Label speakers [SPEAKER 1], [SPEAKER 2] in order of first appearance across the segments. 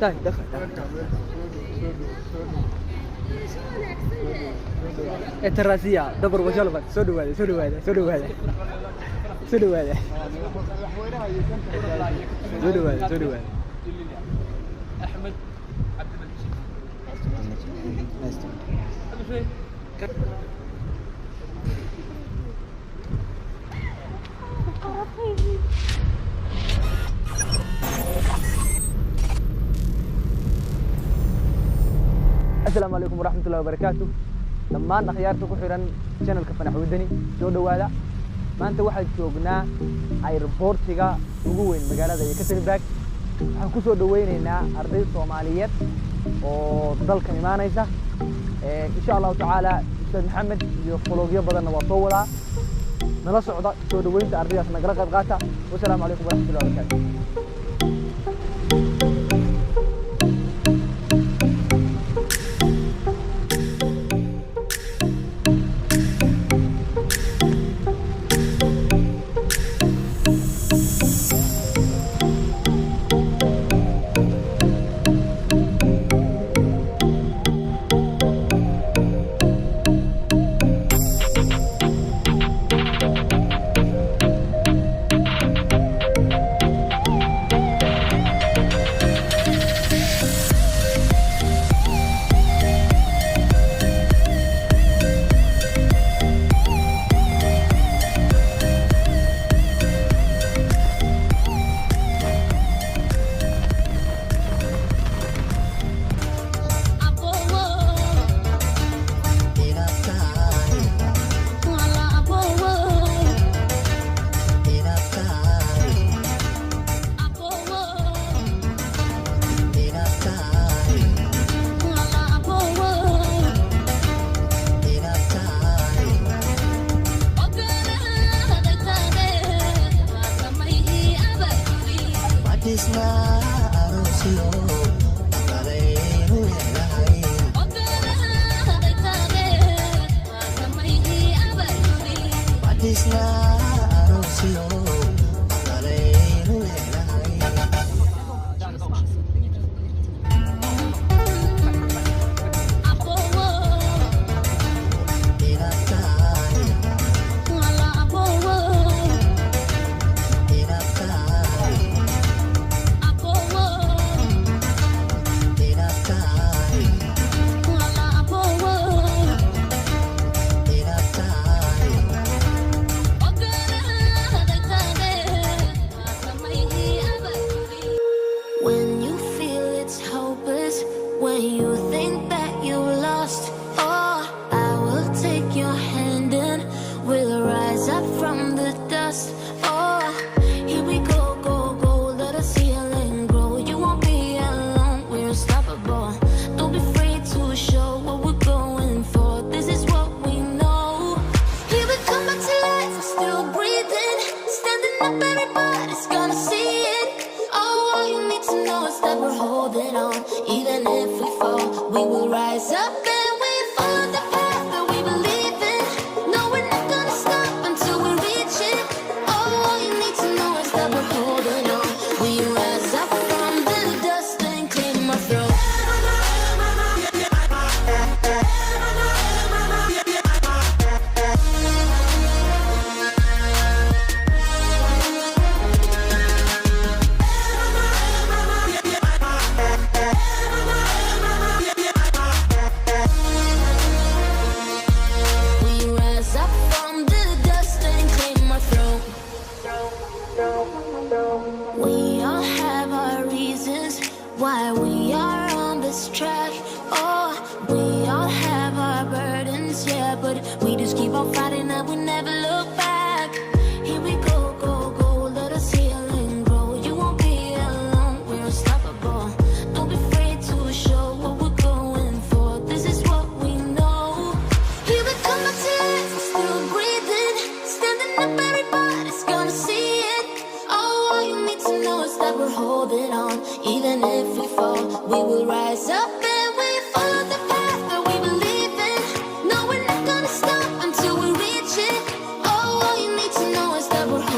[SPEAKER 1] طيب دخل التراسية دبر وشلبت سودو هذا سودو هذا سودو هذا سودو هذا سودو هذا سودو هذا
[SPEAKER 2] أحمد عبد المجيد.
[SPEAKER 1] السلام عليكم ورحمة الله وبركاته. لما نخيارته كحيران channel كفنا حودني سو دوادا ما أنت واحد شوقنا airport-ka ugu weyn magaalada Ekaterinburg waxaan ku soo dhaweynaynaa arday Soomaaliyeed oo dalka imaanaysa insha Allah taala Ustaad Maxamed iyo fologyo badanna waa soo wadaa nala socda soo dhaweynta ardaydaas nagala qayb qaata. Wassalaamu calaykum waraxmatullahi wabarakaatuh.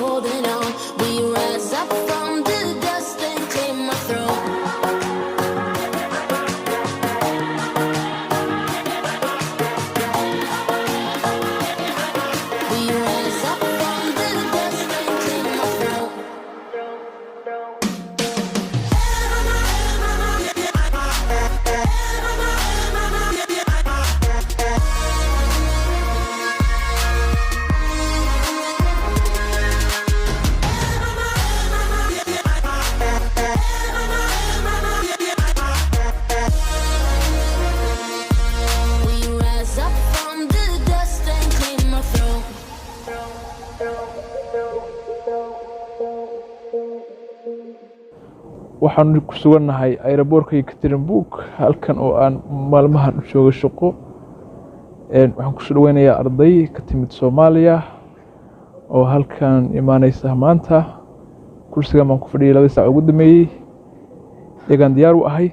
[SPEAKER 3] Holding on, we rise up from the dust and claim my throne. waxaan ku sugannahay aeroboortka Ekaterinburg halkan oo aan maalmahan u joogo shaqo. Waxaan ku soo dhaweynayaa arday ka timid Soomaaliya oo halkan imaanaysa maanta. Kursiga maan ku fadhiyay 2 saac ugu dambeeyay. Iyagaan diyaar u ahay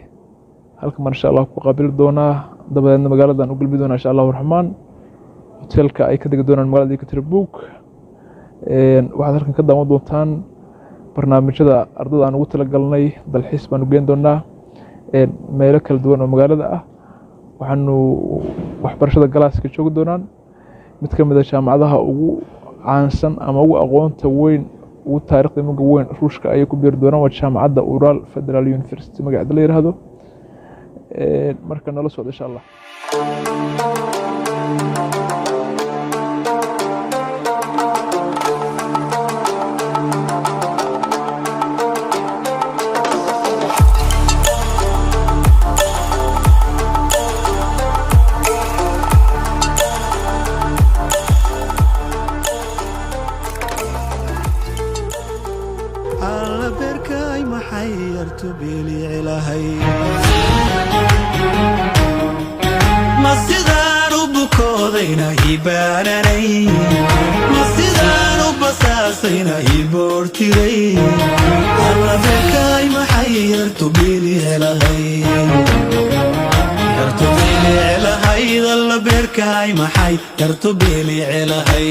[SPEAKER 3] halkan mar insha Allah ku qaabili doonaa dabadeedna magaaladan u gudbi doonaa insha Allah Raxmaan. Hotelka ay ka degi doonaan magaalada Ekaterinburg. Waxaad halkan ka daawan doontaan barnaamijyada ardayda aan ugu talagalnay dalxiis baan u geyn doonaa meelo kala duwan oo magaalada ah. waxaanu waxbarashada galaaska joogi doonaan mid ka mid ah jaamacadaha ugu caansan ama ugu aqoonta weyn ugu taariikhda ugu weyn Ruushka ayay ku biiri doonaan waa jaamacadda Ural Federal University magaceeda la yiraahdo. Marka nala socdo insha Allah.
[SPEAKER 4] berkay maxay yartu biliilahay masjidaan u bukoodayna hibaananay masjidaan u basaasayna hiboortiray alla berkay maxay yartu biliilahay yartu biliilahay alla berkay maxay yartu biliilahay